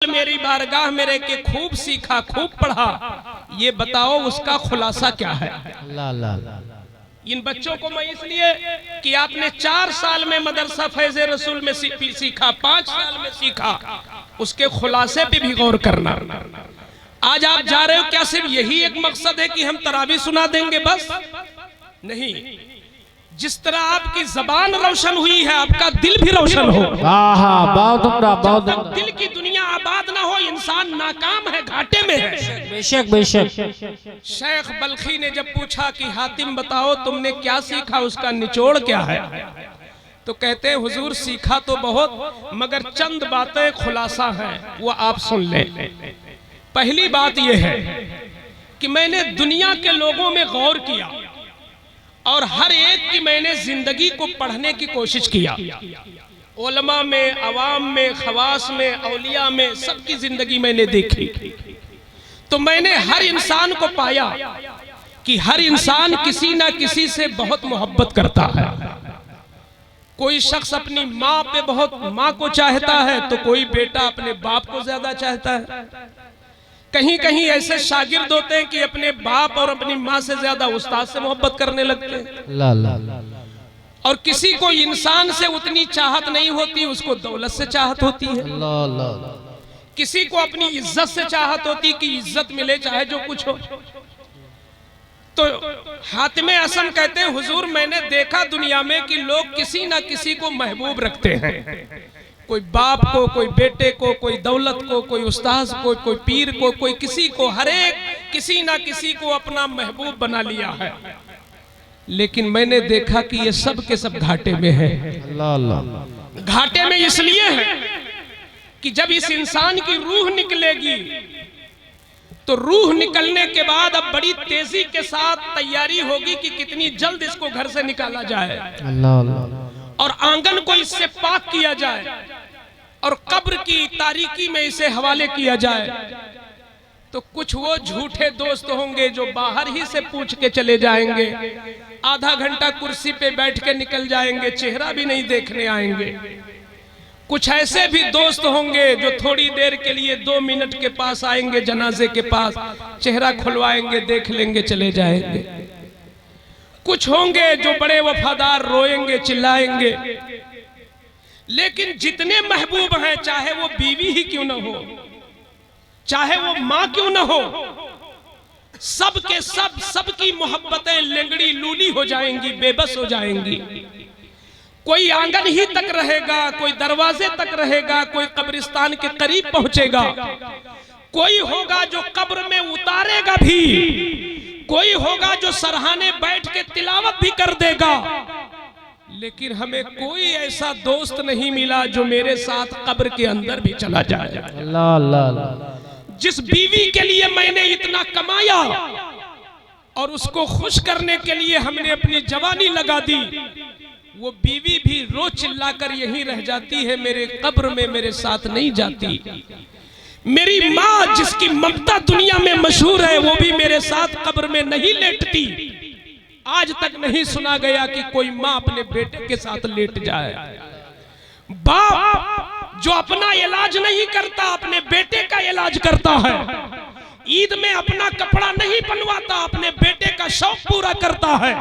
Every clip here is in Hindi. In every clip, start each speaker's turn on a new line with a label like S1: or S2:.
S1: मेरी बारगाह मेरे के खूब सीखा खूब पढ़ा, ये बताओ उसका खुलासा क्या है। इन बच्चों को मैं इसलिए कि आपने 4 साल में मदरसा फैज़े रसूल में सीखा, 5 साल में सीखा, उसके खुलासे पे भी गौर करना। आज आप जा रहे हो, क्या सिर्फ यही एक मकसद है कि हम तरावी सुना देंगे बस? नहीं, जिस तरह आपकी जबान रोशन हुई है, आपका दिल भी रोशन हो। जब तक दिल की दुनिया आबाद ना हो, इंसान नाकाम है, घाटे में है।
S2: बेशक बेशक।
S1: शेख बल्खी ने जब पूछा कि हातिम बताओ तुमने क्या सीखा, उसका निचोड़ क्या है, तो कहते हैं हुजूर सीखा तो बहुत, मगर चंद बातें खुलासा हैं, वो आप सुन लें। पहली बात यह है कि मैंने दुनिया के लोगों में गौर किया और हर एक की मैंने जिंदगी को पढ़ने की कोशिश किया। उलमा में, अवाम में, खवास में, औलिया में, सबकी जिंदगी मैंने देखी। तो मैंने हर इंसान को पाया कि हर इंसान किसी ना किसी से बहुत मोहब्बत करता है। कोई शख्स अपनी माँ पे बहुत, माँ को चाहता है, तो कोई बेटा अपने बाप को ज्यादा चाहता है। कहीं कहीं ऐसे शागिर्द होते हैं कि अपने बाप और अपनी माँ से ज्यादा उस्ताद से मोहब्बत करने लगते हैं। और किसी को इंसान से उतनी चाहत नहीं होती, उसको दौलत से चाहत होती है। किसी को अपनी इज्जत से चाहत होती कि इज्जत मिले चाहे जो कुछ हो। तो हातिम असम कहते हैं हुजूर मैंने देखा दुनिया में कि लोग किसी ना किसी को महबूब रखते हैं। कोई बाप को, कोई बेटे को, कोई दौलत को, कोई उस्ताद को, कोई पीर को, कोई किसी को, हर एक किसी ना किसी को अपना महबूब बना लिया है। लेकिन मैंने देखा कि ये सब के सब घाटे में है। घाटे में इसलिए है कि जब इस इंसान की रूह निकलेगी, तो रूह निकलने के बाद अब बड़ी तेजी के साथ तैयारी होगी कि कितनी जल्द इसको घर से निकाला जाए और आंगन को इससे पाक किया जाए और कब्र की तारीकी में इसे हवाले किया जाए। तो कुछ वो झूठे दोस्त होंगे जो बाहर ही से पूछ के चले जाएंगे, आधा घंटा कुर्सी पे बैठ के निकल जाएंगे, चेहरा भी नहीं देखने आएंगे। कुछ ऐसे भी दोस्त होंगे जो थोड़ी देर के लिए 2 मिनट के पास आएंगे, जनाजे के पास चेहरा खुलवाएंगे, देख लेंगे, चले जाएंगे। कुछ होंगे जो बड़े वफादार, रोएंगे, चिल्लाएंगे। लेकिन जितने महबूब हैं, चाहे वो बीवी ही क्यों ना हो, चाहे वो माँ क्यों ना हो, सब के सब, सबकी मोहब्बतें लेंगड़ी लूली हो जाएंगी, बेबस हो जाएंगी। कोई आंगन ही तक रहेगा, कोई दरवाजे तक रहेगा, कोई कब्रिस्तान के करीब पहुंचेगा, कोई होगा जो कब्र में उतारेगा भी, कोई होगा जो सरहाने बैठ के तिलावत भी कर देगा। लेकिन हमें कोई ऐसा दोस्त नहीं मिला जो मेरे साथ कब्र के अंदर भी चला जाए। जिस बीवी के लिए मैंने इतना कमाया और उसको खुश करने के लिए हमने अपनी जवानी लगा दी, वो बीवी भी रो चिल्लाकर यहीं रह जाती है, मेरे कब्र में मेरे साथ नहीं जाती। मेरी माँ जिसकी ममता दुनिया में मशहूर है, वो भी मेरे साथ कब्र में नहीं लेटती। आज तक नहीं सुना गया कि कोई माँ अपने बेटे के साथ लेट जाए। बाप जो अपना इलाज नहीं करता, अपने बेटे का इलाज करता है। ईद में अपना कपड़ा नहीं बनवाता, अपने बेटे का शौक पूरा करता है।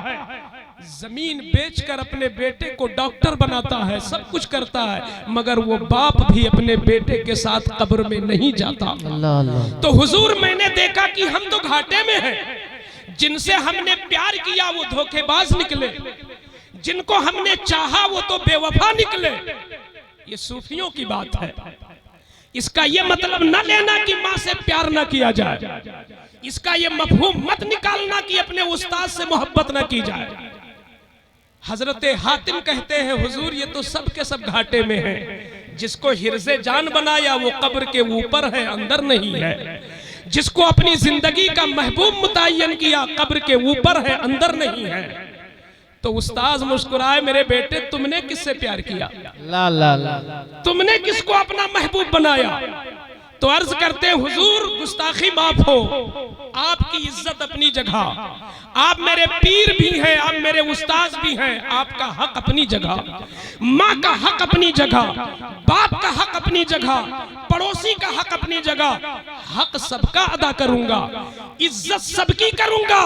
S1: जमीन बेचकर अपने बेटे को डॉक्टर बनाता है, सब कुछ करता है, मगर वो बाप भी अपने बेटे के साथ कब्र में नहीं जाता। तो हुजूर मैंने देखा कि हम तो घाटे में हैं। जिनसे हमने प्यार किया वो धोखेबाज निकले, जिनको हमने चाहा वो तो बेवफा निकले। ये सूफियों की बात है। इसका ये मतलब न लेना कि माँ से प्यार न किया जाए, इसका ये मफहूम मत निकालना कि अपने उस्ताद से मोहब्बत न की जाए। हजरत हातिम कहते हैं हुजूर ये तो सब के सब घाटे में है। जिसको हिर्ज़े जान बनाया वो कब्र के ऊपर है, अंदर नहीं है। जिसको अपनी जिंदगी का महबूब मुतय्यन किया, कब्र के ऊपर है, अंदर नहीं है। तो उस्ताद मुस्कुराए, मेरे बेटे तुमने किससे प्यार किया? तुमने किसको अपना महबूब बनाया? तो अर्ज करते हैं हुजूर गुस्ताखी माफ हो, आपकी इज्जत अपनी जगह, आप मेरे पीर भी हैं, आप मेरे उस्ताद भी हैं, आपका हक अपनी जगह, माँ का हक अपनी जगह, बाप का हक अपनी जगह, पड़ोसी का हक अपनी जगह, हक सबका अदा करूंगा, इज्जत सबकी करूंगा,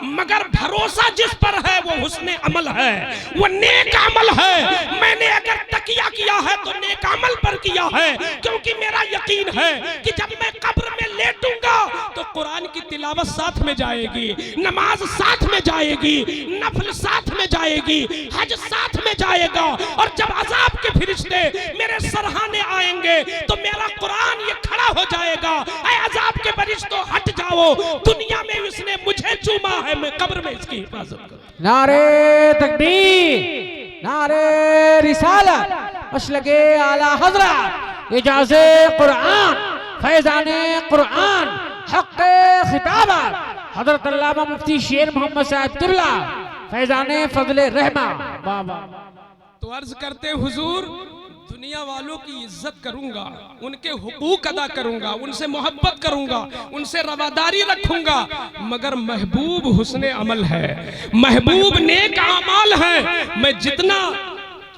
S1: मगर भरोसा जिस पर है वो हुस्ने अमल है, वो नेक अमल है। मैंने अगर तकिया किया है तो नेक अमल पर किया है, क्योंकि मेरा यकीन है कि जब मैं कब्र में लेटूंगा तो कुरान की तिलावत साथ में जाएगी, नमाज साथ में जाएगी, नफल साथ में जाएगी, हज साथ में जाएगा, और जब अजाब के फरिश्ते मेरे सरहाने आएंगे तो मेरा कुरान ये खड़ा हो जाएगा, ऐ अजाब के फरिश्तों हट जाओ, दुनिया में इसने मुझे चूमा है, मैं कब्र में इसकी हिफाजत करूं।
S2: नारे तकबीर, नारे रिसालत, मसलके आला हज़रत, इजाज़े कुरान, फैज़ाने कुरान, हक़्क़े खिताबत, हज़रत अल्लामा मुफ्ती शेर मोहम्मद साहब किबला, फैज़ाने फज़ले रहमा। बाबा
S1: तो अर्ज करते हुजूर दुनिया वालों की इज्जत करूंगा, उनके हुकूक अदा करूंगा, उनसे मोहब्बत करूंगा, उनसे रवादारी रखूंगा, मगर महबूब हुस्ने अमल है, महबूब नेक अमाल है। मैं जितना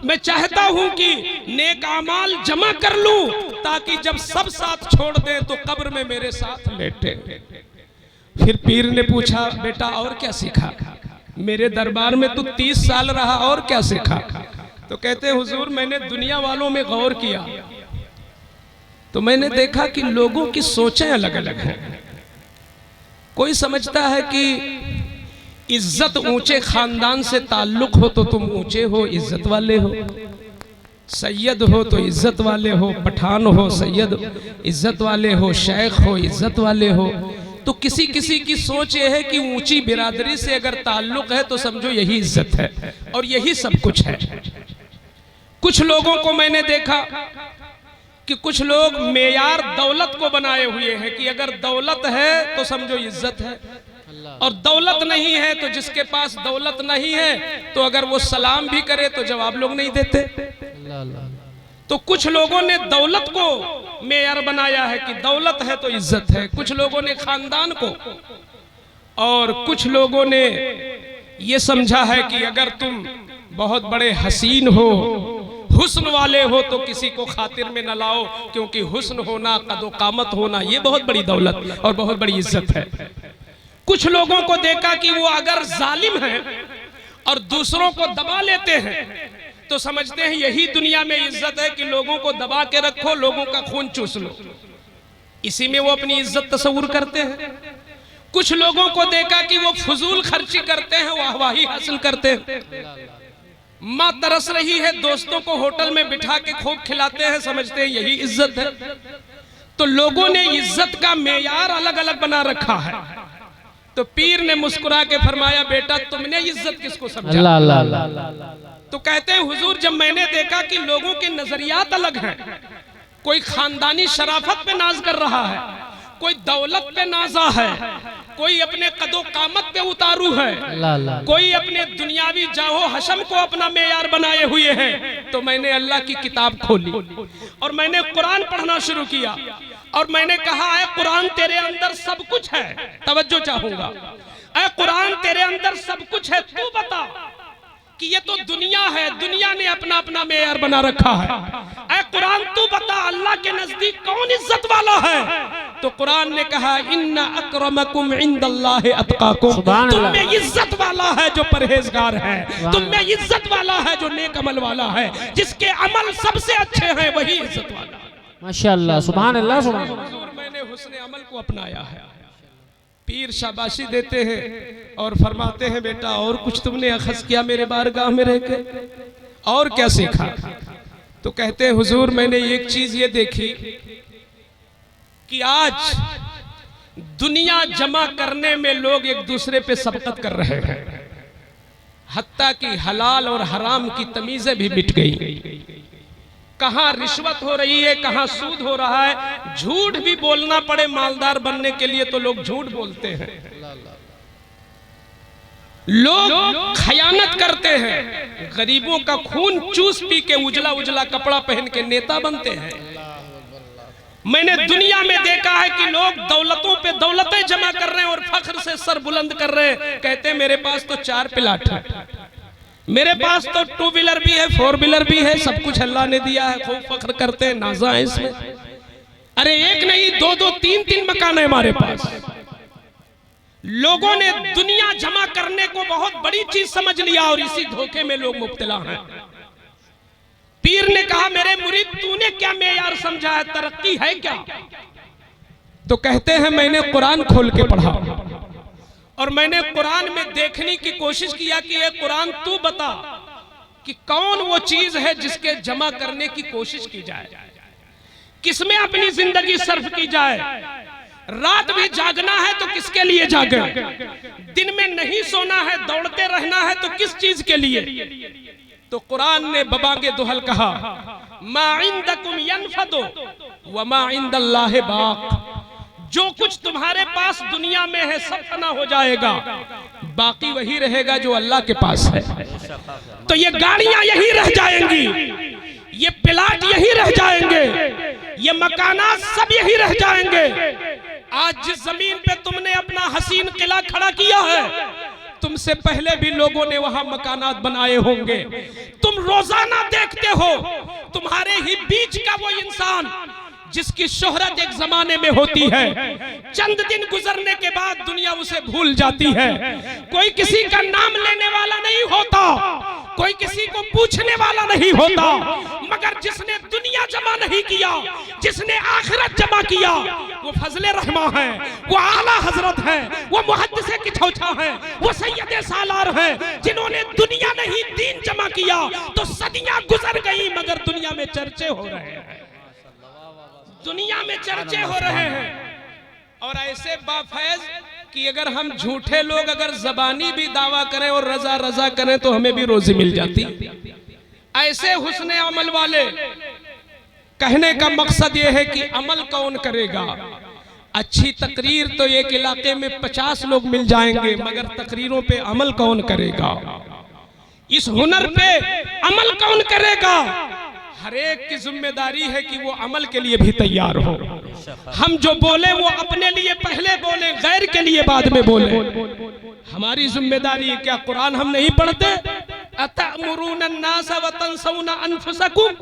S1: मैं चाहता हूं कि नेक अमाल जमा कर लूं ताकि जब सब साथ छोड़ दें तो कब्र में मेरे साथ लेटे। फिर पीर ने पूछा बेटा और क्या सीखा, मेरे दरबार में तू 30 साल रहा और क्या सीखा। तो कहते हैं हुजूर मैंने दुनिया वालों में गौर किया तो मैंने देखा कि लोगों की सोचें अलग अलग हैं। कोई समझता है कि इज्जत ऊंचे खानदान से ताल्लुक हो तो तुम ऊंचे हो, इज्जत वाले हो, सैयद हो तो इज्जत वाले हो, पठान हो सैयद इज्जत वाले हो, शेख हो इज्जत वाले हो। तो किसी किसी की सोच ये है कि ऊंची बिरादरी से अगर ताल्लुक है तो समझो यही इज्जत है और यही सब कुछ है। कुछ लोगों को मैंने देखा कि कुछ लोग मेयार दौलत को बनाए हुए हैं कि अगर दौलत है तो समझो इज्जत है, और दौलत नहीं है तो जिसके पास दौलत नहीं है तो अगर वो सलाम भी करे तो जवाब लोग नहीं देते। तो कुछ लोगों ने दौलत को मेयार बनाया है कि दौलत है तो इज्जत है, कुछ लोगों ने खानदान को, और कुछ लोगों ने ये समझा है कि अगर तुम बहुत बड़े हसीन हो, हुस्न वाले हो तो किसी को खातिर में न लाओ, क्योंकि हुस्न होना, कदो कामत होना ये बहुत बड़ी दौलत और बहुत बड़ी इज्जत है। कुछ लोगों को देखा कि वो अगर जालिम है और दूसरों को दबा लेते हैं तो समझते हैं यही दुनिया में इज्जत है कि लोगों को दबा के रखो, लोगों का खून चूस लो, इसी में वो अपनी इज्जत तस्वुर करते हैं। कुछ लोगों को देखा कि वो फजूल खर्ची करते हैं, वाहवाही हासिल करते हैं। माँ तरस रही है, दोस्तों को होटल में बिठा के खूब खिलाते हैं, समझते हैं यही इज्जत है। तो लोगों ने इज्जत का मेयार अलग अलग बना रखा है। तो पीर ने मुस्कुरा के फरमाया बेटा तुमने इज्जत किसको समझा।
S2: अल्लाह अल्लाह अल्लाह।
S1: तो कहते हैं हुजूर जब मैंने देखा कि लोगों के नजरियात अलग हैं, कोई खानदानी शराफत पे नाज कर रहा है, कोई दौलत पे नाजा है, कोई अपने कदो कामत पे उतारू है, कोई अपने दुनियावी जाहो हशम को अपना मेयार बनाए हुए हैं, तो मैंने अल्लाह की किताब खोली और मैंने कुरान पढ़ना शुरू किया और मैंने कहा है कुरान तेरे अंदर सब कुछ है, तवज्जो चाहूंगा, ऐ कुरान तेरे अंदर सब कुछ है, तू बता कि ये तो दुनिया है, दुनिया ने अपना अपना मेयार बना रखा है, ऐ कुरान तू बता अल्लाह के नजदीक कौन इज्जत वाला है। तो कुरान ने कहा इन्ना अक्रमकुम इंदल्लाहि अतकाकुम, तुम में इज्जत वाला है जो परहेजगार है, तुम में इज्जत वाला है जो नेक अमल वाला है, जिसके अमल सबसे अच्छे हैं वही इज्जत वाला है।
S2: माशाअल्लाह, सुभान अल्लाह, सुभान
S1: अल्लाह। मैंने हुस्ने अमल को अपनाया है। पीर शाबाशी देते हैं और फरमाते हैं बेटा और कुछ तुमने अखज़ किया मेरे बारगाह में रह के, और क्या सीखा। तो कहते हैं हुजूर मैंने एक चीज ये देखी कि आज दुनिया जमा करने में लोग एक दूसरे पे सबकत कर रहे हैं, हत्ता कि हलाल और हराम की तमीजें भी मिट गई। कहां रिश्वत हो रही है, कहां सूद हो रहा है, झूठ भी बोलना पड़े मालदार बनने के लिए तो लोग झूठ बोलते हैं, लोग खयानत करते हैं, गरीबों का खून चूस पी के उजला उजला कपड़ा पहन के नेता बनते हैं। मैंने दुनिया में देखा है कि लोग दौलतों पे दौलतें जमा कर रहे हैं और फख्र से सर बुलंद कर रहे हैं, कहते हैं मेरे पास तो 4 प्लाट है, मेरे पास तो 2 व्हीलर भी है, 4 व्हीलर भी है, सब कुछ अल्लाह ने दिया है, खूब फख्र करते हैं, नाजा है इसमें। अरे एक नहीं 2-2 3-3 मकान है हमारे पास। लोगों ने दुनिया जमा करने को बहुत बड़ी चीज समझ लिया और इसी धोखे में लोग मुब्तला हैं। पीर ने कहा मेरे मुरीद तूने क्या मेयार समझा है, तरक्की है क्या? तो कहते हैं मैंने कुरान खोल के पढ़ा और मैंने कुरान में देखने की कोशिश किया कि ये कुरान तू बता कि कौन वो चीज है जिसके जमा करने की कोशिश की जाए, किसमें अपनी जिंदगी सर्फ की जाए। रात भी जागना है तो किसके लिए जागे, दिन में नहीं सोना है दौड़ते रहना है तो किस चीज के लिए? तो कुरान ने बबांगे दुहल कहा मा इंदकुम यनफदु व मा इंदल्लाहि बाक। जो कुछ तुम्हारे पास दुनिया में है सब फना हो जाएगा, बाकी वही रहेगा जो अल्लाह के पास है। तो ये गाड़ियां यही रह जाएंगी, ये प्लाट यही रह जाएंगे, ये मकानात सब यही रह जाएंगे। आज जिस जमीन पे तुमने अपना हसीन किला खड़ा किया है, तुमसे पहले भी लोगों ने वहां मकानात बनाए होंगे। तुम रोजाना देखते हो तुम्हारे ही बीच का वो इंसान जिसकी शोहरत एक जमाने में होती है, चंद दिन गुजरने के बाद दुनिया उसे भूल जाती है। कोई किसी का नाम लेने वाला नहीं होता, कोई किसी को पूछने वाला नहीं होता, मगर जिसने दुनिया जमा नहीं किया, जिसने आखिरत जमा किया, वो फजले रहमा है, वो आला हजरत है, वो मुहद्दिसे की छौछा है, वो सैयदे सालार है, जिन्होंने दुनिया नहीं दीन जमा किया। तो सदियां गुजर गई मगर दुनिया में चर्चे हो रहे हैं, दुनिया में चर्चे हो रहे हैं। और ऐसे बाफैज कि अगर हम झूठे लोग अगर जबानी भी दावा करें और रजा रजा करें तो हमें भी रोजी मिल जाती। ऐसे हुस्ने अमल वाले, कहने का मकसद यह है कि अमल कौन करेगा। अच्छी तकरीर तो एक इलाके में 50 लोग मिल जाएंगे, मगर तकरीरों पे अमल कौन करेगा, इस हुनर पे अमल कौन करेगा। हर एक की जिम्मेदारी है कि वो अमल के लिए भी तैयार हो। हम जो बोले वो अपने लिए पहले बोले, गैर के लिए बाद में बोले। हमारी जिम्मेदारी है। क्या कुरान हम नहीं पढ़ते? अतअमुरून अन्नास व तंसौना अनफुसकुम,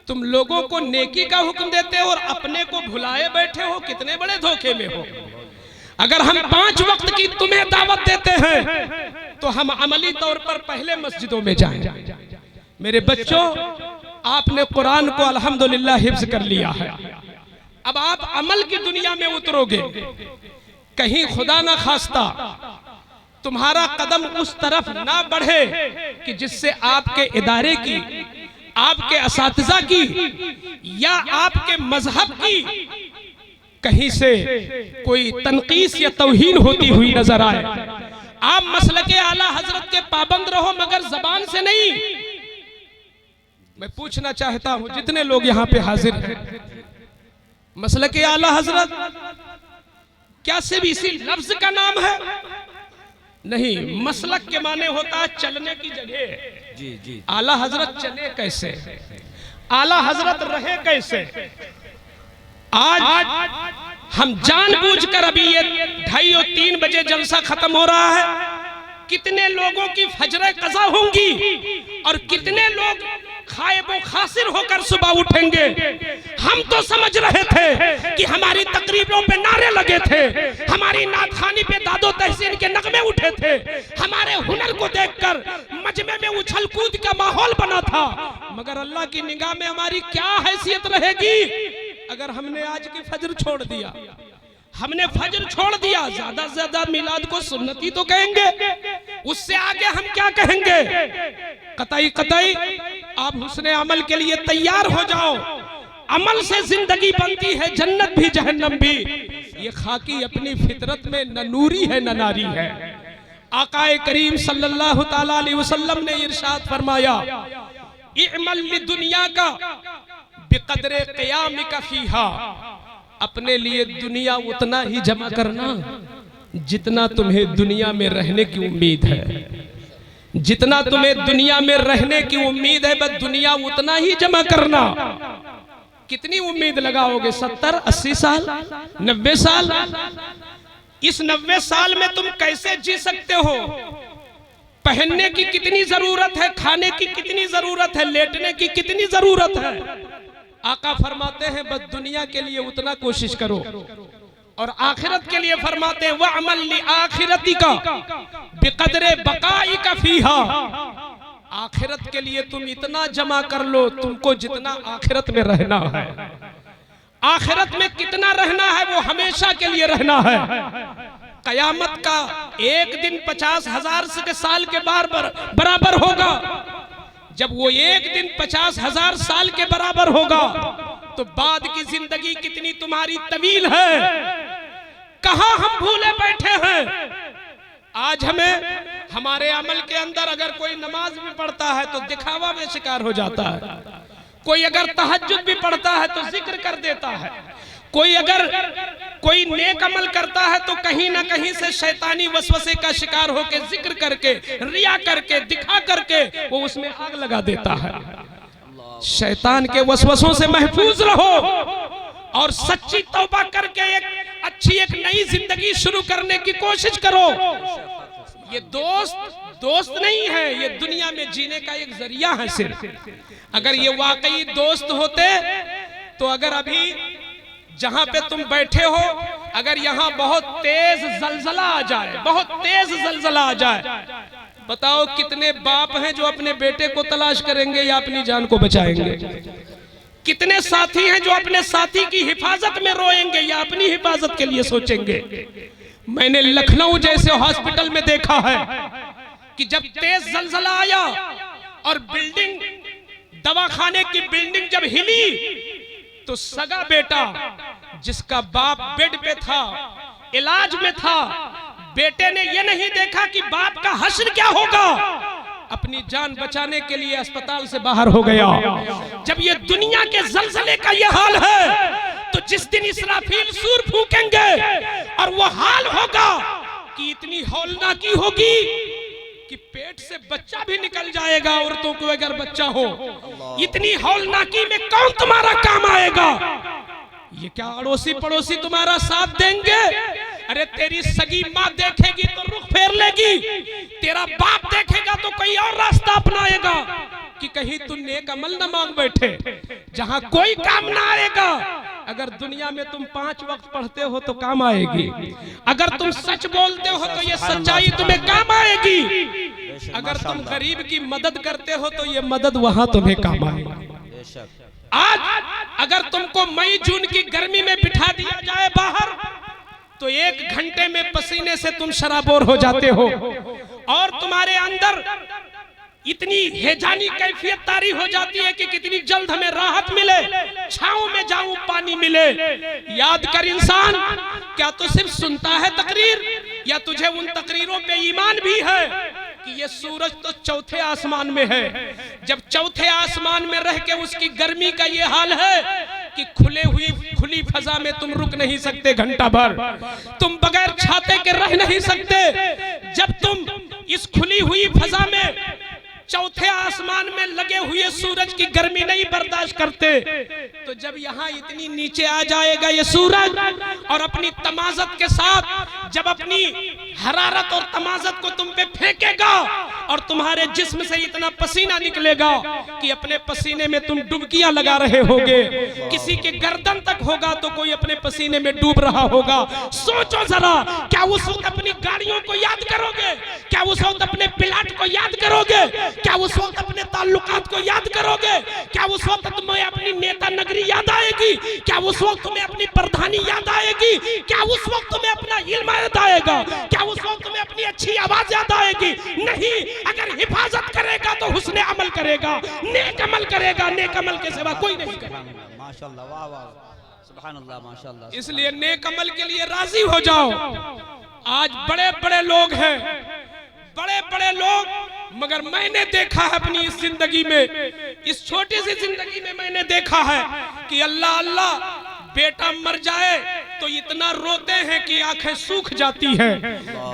S1: तुम लोगों को नेकी का हुक्म देते हो और अपने को भुलाए बैठे हो, कितने बड़े धोखे में हो। अगर हम 5 वक्त की तुम्हें दावत देते हैं तो हम अमली तौर पर पहले मस्जिदों में जाएं। मेरे बच्चों, आपने कुरान को अल्हम्दुलिल्लाह हिफ्ज कर लिया है, अब आप अमल की दुनिया में उतरोगे। कहीं खुदा ना खास्ता तुम्हारा कदम उस तरफ ना बढ़े कि जिससे आपके इदारे की, आपके असातिज़ा की या आपके मजहब की कहीं से कोई तनकीस या तौहीन होती हुई नजर आए। आप मसलके आला हजरत के पाबंद रहो मगर जबान से नहीं। मैं पूछना चाहता हूं जितने लोग यहाँ पे हाजिर हैं, मसलके आला हजरत क्या सिर्फ इसी लफ्ज का नाम है? नहीं, मसलक के माने होता है चलने की जगह। जी जी। आला हजरत चले कैसे, आला हजरत रहे कैसे? आज हम जानबूझकर, अभी ये 2:30 और 3 बजे जलसा खत्म हो रहा है, कितने लोगों की फजर कज़ा होंगी और कितने लोग खायबो खासिर होकर सुबह उठेंगे। हम तो समझ रहे थे कि हमारी तकरीरों पे नारे लगे थे, हमारी नातखानी पे दादो तहसीन के नगमे उठे थे, हमारे हुनर को देखकर मजमे में उछल कूद का माहौल बना था। मगर अल्लाह की निगाह में हमारी क्या हैसियत रहेगी अगर हमने आज की फजर छोड़ दिया? हमने फजर छोड़ दिया, ज्यादा से ज्यादा मिलाद को सुन्नती तो कहेंगे, उससे आगे हम क्या कहेंगे? कतई कतई आप हुस्ने अमल के लिए तैयार हो जाओ। अमल से जिंदगी बनती है, जन्नत भी जहन्नम भी। ये खाकी अपनी फितरत में न नूरी है न नारी है। आकाए करीम सल्लल्लाहु ताला अलैहि वसल्लम ने इरशाद फरमाया, इअमल लिदुनिया का बिक़द्रे क़ियामिका फ़ीहा, अपने लिए दुनिया उतना ही जमा करना जितना तुम्हें दुनिया में रहने की उम्मीद है। जितना तुम्हें दुनिया में रहने की उम्मीद है बस दुनिया उतना ही जमा करना। कितनी उम्मीद लगाओगे? 70, 80 साल, 90 साल? इस 90 साल में तुम कैसे जी सकते हो? पहनने की कितनी जरूरत है, खाने की कितनी जरूरत है, लेटने की कितनी जरूरत है। आका फरमाते हैं बस दुनिया के लिए उतना कोशिश करो, और आखिरत के लिए फरमाते हैं वअमल लि आखिरतिका बिक़द्रे बक़ाइका फीहा। आखिरत के लिए तुम इतना जमा कर लो तुमको जितना आखिरत में रहना है। आखिरत में कितना रहना है वो हमेशा के लिए रहना है। कयामत का एक दिन 50,000 साल के बराबर होगा। जब वो एक दिन 50,000 साल के बराबर होगा तो बाद की जिंदगी कितनी तुम्हारी तवील है, कहां हम भूले बैठे हैं। आज हमें हमारे अमल के अंदर अगर कोई नमाज भी पढ़ता है तो दिखावा में शिकार हो जाता है, कोई अगर तहज्जुद भी पढ़ता है तो जिक्र कर देता है, कोई अगर कोई नेक अमल करता है तो कहीं ना कहीं से शैतानी वसवसे का शिकार होकर जिक्र करके, रिया करके, दिखा करके वो उसमें आग लगा देता है। शैतान के वसवसों से महफूज रहो और सच्ची तौबा करके एक नई जिंदगी शुरू करने की कोशिश करो। ये दोस्त नहीं है, ये दुनिया में जीने का एक जरिया है सिर्फ। अगर ये वाकई दोस्त होते तो अगर अभी जहां पे तुम बैठे हो अगर यहाँ बहुत तेज जलजला आ जाए, बहुत तेज जलजला आ जाए, बताओ कितने बाप हैं जो अपने बेटे को तलाश करेंगे या अपनी जान को बचाएंगे? कितने साथी हैं जो अपने साथी की हिफाजत में रोएंगे या अपनी हिफाजत के लिए सोचेंगे? मैंने लखनऊ जैसे हॉस्पिटल में देखा है कि जब तेज जलजला आया और बिल्डिंग, दवाखाने की बिल्डिंग जब हिली तो सगा बेटा जिसका बाप बेड पे था, इलाज में था, बेटे ने यह नहीं देखा कि बाप का हश्र क्या होगा, अपनी जान बचाने के लिए अस्पताल से बाहर हो गया। जब ये दुनिया के जलजले का ये हाल है तो जिस दिन इसराफील सूर फूकेंगे और वो हाल होगा कि इतनी हौलनाकी होगी कि पेट से बच्चा भी निकल जाएगा, औरतों को अगर बच्चा हो। इतनी हौलनाकी में कौन तुम्हारा काम आएगा? ये क्या अड़ोसी पड़ोसी तुम्हारा साथ देंगे? अरे तेरी सगी माँ देखेगी तो रुख फेर लेगी, तेरा बाप देखेगा तो कोई और रास्ता अपनाएगा कि कहीं तुम नेक अमल न मांग बैठे, जहां कोई काम ना आएगा। अगर दुनिया में तुम 5 वक्त पढ़ते हो तो काम आएगी, अगर तुम सच बोलते हो तो ये सच्चाई तुम्हें काम आएगी, अगर तुम गरीब की मदद करते हो तो ये मदद वहां तुम्हें काम आएगी। आज अगर तुमको मई जून की गर्मी में बिठा दिया जाए बाहर तो 1 घंटे में पसीने से तुम शराबोर हो जाते हो और तुम्हारे अंदर इतनी हेजानी कैफियत तारी हो जाती है कि कितनी जल्द हमें राहत मिले, छांव में जाऊं पानी मिले। याद कर इंसान, क्या तू सिर्फ सुनता है तकरीर या तुझे उन तकरीरों पे ईमान भी है कि ये सूरज तो चौथे आसमान में है। जब चौथे आसमान में रह के उसकी गर्मी का ये हाल है कि खुली फजा में तुम रुक नहीं सकते घंटा भर, तुम बगैर छाते के रह नहीं सकते। जब तुम इस खुली हुई फजा में चौथे आसमान में लगे हुए सूरज की गर्मी नहीं बर्दाश्त करते तो जब यहाँ इतनी नीचे आ जाएगा ये सूरज और अपनी तमाजत के साथ जब अपनी हरारत और तमाजत को तुम पे फेंकेगा और तुम्हारे जिस्म से इतना पसीना निकलेगा कि अपने पसीने में तुम डुबकियां लगा रहे होगे, किसी के गर्दन तक होगा तो कोई अपने पसीने में डूब रहा होगा। सोचो जरा, क्या उस वक्त अपनी गाड़ियों को याद करोगे? क्या उस वक्त अपने प्लाट को याद करोगे? क्या उस वक्त अपने ताल्लुकात को याद करोगे? क्या उस वक्त तुम्हें अपनी नेता नगरी याद आएगी? क्या उस वक्त तुम्हें अपनी प्रधानी याद आएगी? क्या उस वक्त तुम्हें अपना इल्म याद आएगा? क्या उस वक्त तुम्हें अपनी अच्छी आवाज याद आएगी? नहीं। अगर हिफाजत करेगा तो हुस्ने अमल करेगा, नेक अमल करेगा, नेक अमल के सिवा कोई नहीं करेगा।
S3: माशाअल्लाह, वाह वाह, सुभान अल्लाह, माशाअल्लाह।
S1: इसलिए नेक अमल के लिए राजी हो जाओ। आज बड़े बड़े लोग हैं, बड़े बड़े लोग, मगर मैंने देखा है अपनी इस जिंदगी में, इस छोटी सी जिंदगी में मैंने देखा है कि अल्लाह अल्लाह बेटा मर जाए तो इतना रोते हैं कि आंखें सूख जाती हैं,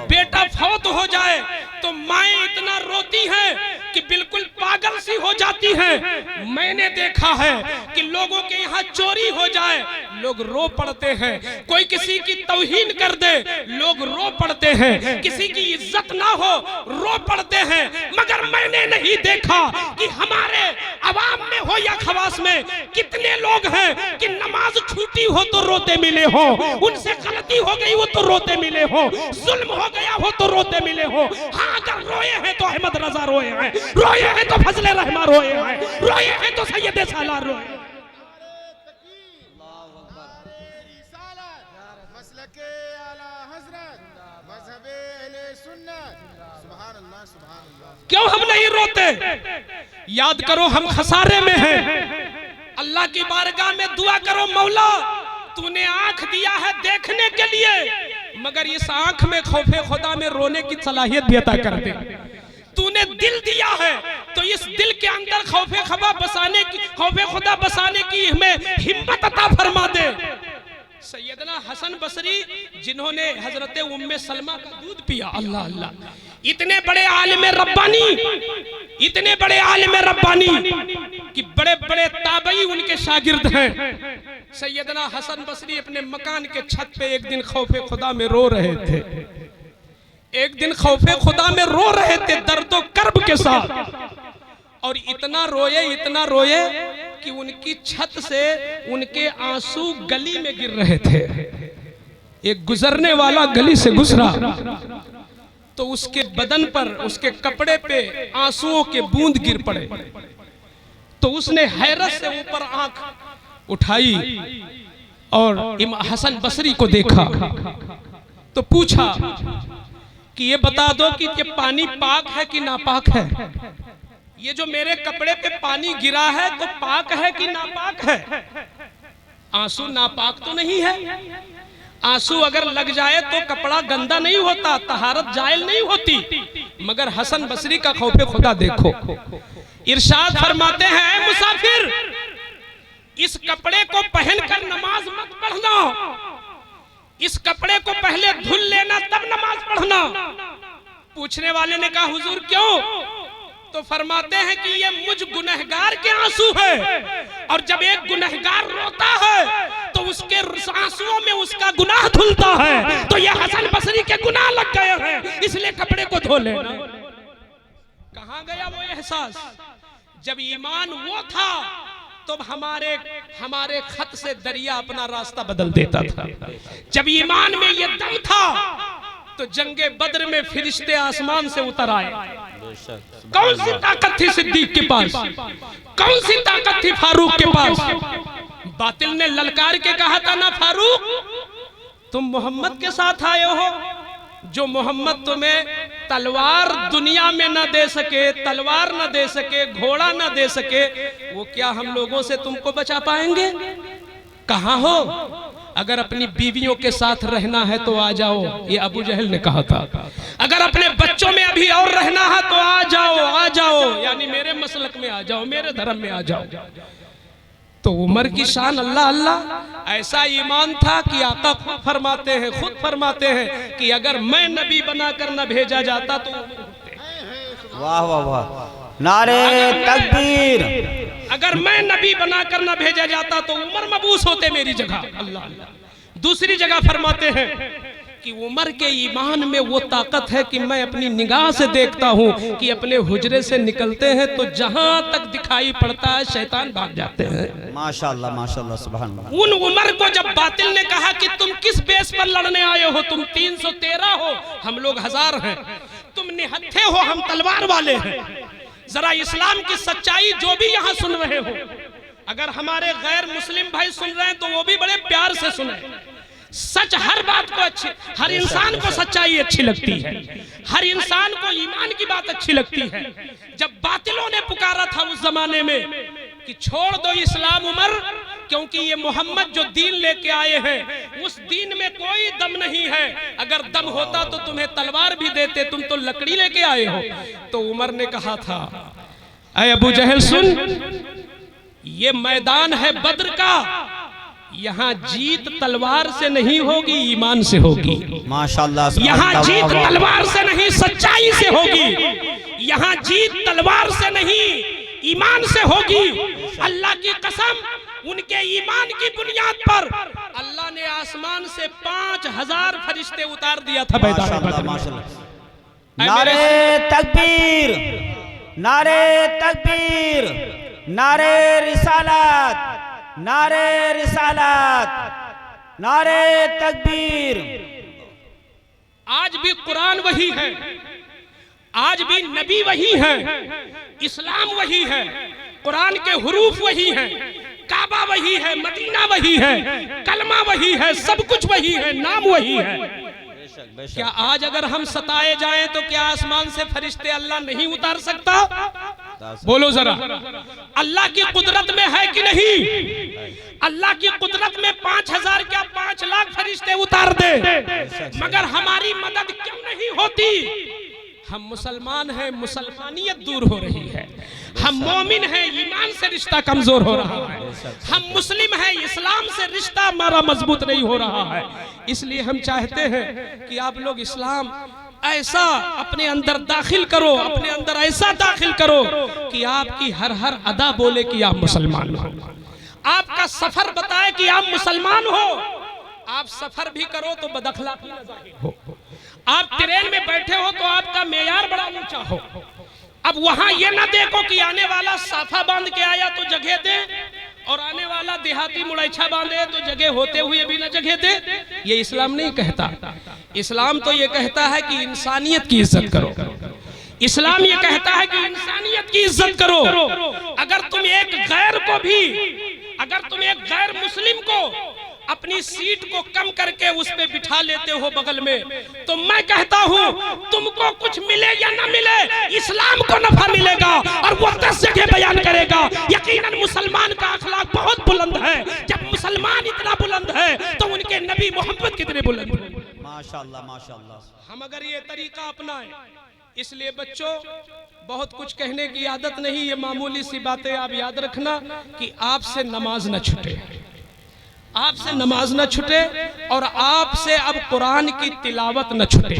S1: बेटा फौत हो जाए तो माएं इतना रोती हैं कि बिल्कुल पागल सी हो जाती हैं। मैंने देखा है कि लोगों के यहाँ चोरी हो जाए लोग रो पड़ते हैं, कोई किसी की तौहीन कर दे लोग रो पड़ते हैं, किसी की इज्जत ना हो रो पड़ते हैं। मगर मैंने नहीं देखा कि हमारे अवाम में हो या खवास में कितने लोग हैं कि नमाज छूटी हो तो रोते मिले हो, उनसे गलती हो गई हो तो रोते मिले हो, जुल्म हो गया हो तो रोते मिले हो। हाँ, अगर रोए हैं तो अहमद रजा रोए हैं, रोए हैं तो फजले रहमान रोए हैं, रोए हैं तो सैयद सालार रोए हैं। क्यों हम नहीं रोते? याद करो हम खसारे में हैं। अल्लाह की बारगाह में दुआ करो, मौला तूने आंख दिया है देखने के लिए, मगर इस आंख में खौफे खुदा में रोने की सलाहियत भी अता कर दे। तूने दिल दिया है तो इस दिल के अंदर खौफे खुदा बसाने की हमें हिम्मत अता फरमा दे। सैयदना हसन बसरी जिन्होंने हजरत उम्मे सलमा का दूध पिया, अल्लाह अल्लाह, इतने बड़े आलिम रब्बानी, इतने बड़े आलिम रब्बानी कि बड़े बड़े ताबई उनके शागिर्द हैं। सैयदना हसन बसरी अपने मकान के छत पे एक दिन खौफे खुदा में रो रहे थे, एक दिन खौफे खुदा में रो रहे थे दर्दो कर्ब के साथ, और इतना रोए कि उनकी छत से उनके आंसू गली में गिर रहे थे। एक गुजरने वाला गली से गुजरा तो उसके बदन पर, उसके कपड़े पे आंसुओं के बूंद गिर पड़े, तो उसने हैरत से ऊपर आंख उठाई और हसन बसरी को देखा तो पूछा कि ये बता दो कि ये पानी पाक है कि नापाक है? ये जो मेरे कपड़े पे पानी गिरा है तो पाक है कि नापाक है? आंसू नापाक तो नहीं है। आंसू अगर लग जाए तो कपड़ा गंदा नहीं होता, तहारत जायल नहीं होती। मगर हसन बसरी का खौफे खुदा देखो, इरशाद फरमाते हैं मुसाफिर इस कपड़े को पहनकर नमाज मत पढ़ना, इस कपड़े को पहले धुल लेना तब नमाज पढ़ना। पूछने वाले ने कहा हुजूर क्यों? तो फरमाते हैं कि ये मुझ गुनहगार के आंसू है, और जब एक गुनहगार रोता है तो उसके आंसुओं में उसका गुनाह धुलता है, तो ये हसन बसरी के गुनाह लग गए हैं, इसलिए कपड़े को धो लेना। कहां गया वो एहसास? जब ईमान वो था तो हमारे खत से दरिया अपना रास्ता बदल देता था। जब ईमान में ये दम था तो जंगे बद्र में फिरिश्ते आसमान से उतर आए। कौन सी ताकत थी सिद्दीक के पास? कौन सी ताकत थी फारूक के पास? बातिल ने ललकार के कहा था ना फारूक तुम मोहम्मद के साथ आए हो, जो मोहम्मद तुम्हें तलवार दुनिया में न दे सके, तलवार न दे सके, घोड़ा न दे सके, वो क्या हम लोगों से तुमको बचा पाएंगे? कहां हो? अगर अपनी बीवियों के साथ रहना है तो आ जाओ, ये अबू जहल ने कहा था। अगर अपने बच्चों में अभी और रहना है तो आ जाओ, यानी मेरे मसलक में आ जाओ, मेरे धर्म में आ जाओ। तो उमर की शान अल्लाह अल्लाह, ऐसा ईमान था कि आका खुद फरमाते हैं कि अगर मैं नबी बनाकर न भेजा जाता तो
S3: वाह वाह वाह, नारे तकबीर,
S1: अगर मैं नबी बनाकर न भेजा जाता तो उमर मबूस होते मेरी जगह। अल्लाह अल्लाह। दूसरी जगह फरमाते हैं कि उमर के ईमान में वो ताकत है कि मैं अपनी निगाह से देखता हूँ कि अपने हुजरे से निकलते हैं तो जहां तक दिखाई पड़ता है शैतान भाग जाते हैं।
S3: माशाअल्लाह माशाअल्लाह सुभान अल्लाह।
S1: उन उमर को जब बातिल ने कहा कि तुम किस बेस पर लड़ने आए हो, तुम 313 हो, हम लोग 1000 हैं, तुम निहत्थे हो, हम तलवार वाले हैं, जरा इस्लाम की सच्चाई जो भी यहाँ सुन रहे हो, अगर हमारे गैर मुस्लिम भाई सुन रहे हैं तो वो भी बड़े प्यार से सुने। सच हर बात को अच्छी, हर इंसान को सच्चाई अच्छी लगती है, हर इंसान को ईमान की बात अच्छी लगती है। जब बातिलों ने पुकारा था उस जमाने में कि छोड़ दो इस्लाम उमर, क्योंकि ये मोहम्मद जो दीन लेके आए हैं उस दीन में कोई दम नहीं है, अगर दम होता तो तुम्हें तलवार भी देते, तुम तो लकड़ी लेके आए हो। तो उमर ने कहा था ऐ अबू जहल सुन, ये मैदान है बद्र का, यहाँ जीत तलवार से नहीं होगी, ईमान से होगी।
S3: माशाअल्लाह।
S1: यहाँ जीत तलवार से नहीं सच्चाई से होगी, यहाँ जीत तलवार से नहीं ईमान से होगी। अल्लाह की कसम, उनके ईमान की बुनियाद पर अल्लाह ने आसमान से 5000 फरिश्ते उतार दिया था मैदान बदर में।
S3: नारे तकबीर, नारे तकबीर, नारे रिसालत, नारे रिसालत, नारे तकबीर।
S1: आज भी कुरान वही है, आज भी नबी वही है, इस्लाम वही है, कुरान के हुरूफ वही हैं, काबा वही है, मदीना वही है, कलमा वही है, सब कुछ वही है, नाम वही है। क्या आज अगर हम सताए जाएं तो क्या आसमान से फरिश्ते अल्लाह नहीं उतार सकता? बोलो जरा, अल्लाह की कुदरत में है कि नहीं? अल्लाह की कुदरत में 5000 क्या 5 लाख फरिश्ते उतार दे, मगर हमारी मदद क्यों नहीं होती? हम मुसलमान हैं, मुसलमानियत दूर हो रही है। हम मोमिन हैं, ईमान से रिश्ता कमजोर हो रहा है। हम मुस्लिम हैं, इस्लाम से रिश्ता हमारा मजबूत नहीं हो रहा है। इसलिए हम चाहते हैं कि आप लोग इस्लाम ऐसा अपने अंदर दाखिल करो, अपने अंदर ऐसा दाखिल करो कि आपकी हर हर अदा बोले कि आप मुसलमान हो, आपका सफर बताए कि आप मुसलमान हो। आप सफर भी करो तो बदअखलाकी न जाहिर हो, आप ट्रेन में बैठे हो तो आपका मेयार बड़ा ऊंचा हो। अब वहां ये ना देखो कि आने वाला साफा बांध के आया तो जगह दे, और आने वाला देहाती मुड़ैछा बांधे तो जगह होते हुए भी ना जगह दे। ये इस्लाम नहीं कहता। इस्लाम तो ये कहता है कि इंसानियत की इज्जत करो। इस्लाम ये कहता है कि इंसानियत की इज्जत करो। अगर तुम एक गैर को भी, अगर तुम एक गैर मुस्लिम को अपनी सीट को कम करके उस पे बिठा लेते हो बगल में, तो मैं कहता हूं तुमको कुछ मिले या ना मिले, इस्लाम को नफा मिलेगा और वो 10 जगह बयान करेगा। यकीनन मुसलमान का अखलाक बहुत बुलंद है। जब मुसलमान इतना बुलंद है तो उनके नबी मोहम्मद कितने बुलंद हैं।
S3: माशाअल्लाह, माशाअल्लाह।
S1: हम अगर ये तरीका अपनाएं, इसलिए बच्चों बहुत कुछ कहने की आदत नहीं, ये मामूली सी बातें आप याद रखना कि आपसे नमाज न छूटे, आपसे नमाज न छूटे और आपसे अब कुरान की तिलावत न छूटे।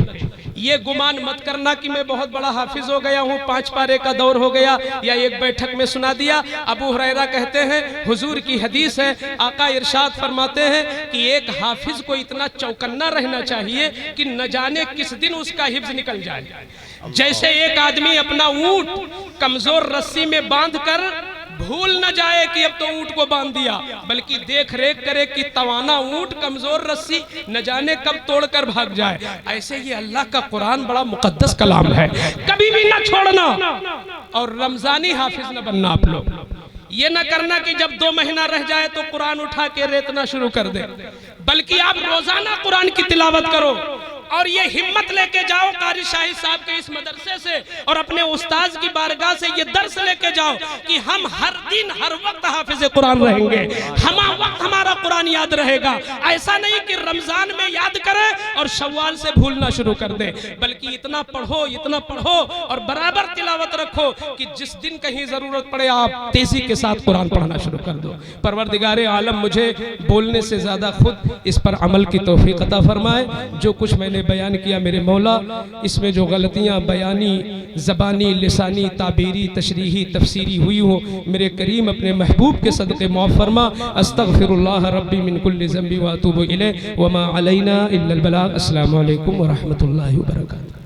S1: ये गुमान मत करना कि मैं बहुत बड़ा हाफिज हो गया हूँ, 5 पारे का दौर हो गया या एक बैठक में सुना दिया। अबू हुरैरा कहते हैं, हुजूर की हदीस है, आका इरशाद फरमाते हैं कि एक हाफिज को इतना चौकन्ना रहना चाहिए कि न जाने किस दिन उसका हिफ्ज निकल जाए। जैसे एक आदमी अपना ऊंट कमजोर रस्सी में बांध कर भूल न जाए कि अब तो ऊंट को बांध दिया, बल्कि देख रेख करे कि तवाना ऊंट कमजोर रस्सी न जाने कब तोड़कर भाग जाए। ऐसे ही अल्लाह का कुरान बड़ा मुकद्दस कलाम है, कभी भी न छोड़ना। और रमजानी हाफिज न बनना आप लोग। ये न करना कि जब 2 महीना रह जाए तो कुरान उठा के रेतना शुरू कर दे, बल्कि आप रोजाना कुरान की तिलावत करो और ये हिम्मत लेके जाओ कारी शाहिद साहब के इस मदरसे से और अपने उस्ताद की बारगाह से ये दर्स लेके जाओ कि हम हर दिन हर वक्त हाफिज कुरान रहेंगे, वक्त हमारा कुरान याद रहेगा। ऐसा नहीं कि रमजान में याद करें और शव्वाल से भूलना शुरू कर दे, बल्कि इतना पढ़ो और बराबर तिलावत रखो कि जिस दिन कहीं जरूरत पड़े आप तेजी के साथ कुरान पढ़ना शुरू कर दो। परवरदिगारे आलम मुझे बोलने से ज्यादा खुद इस पर अमल की तौफीक अता फरमाए। जो कुछ मैंने बयान किया मेरे मौला, इसमें जो गलतियां बयानी, ज़बानी, लिसानी, ताबीरी, तशरीही, तफसीरी हुई हो, मेरे करीम अपने महबूब के सदक़े माफ़ फरमा। अस्तग़फिरुल्लाह रब्बी मिन कुल्लि ज़ंबि व अतूबु इलैहि व मा अलैना इल्लल बलाग। अस्सलामु अलैकुम व रहमतुल्लाहि व बरकातुहू।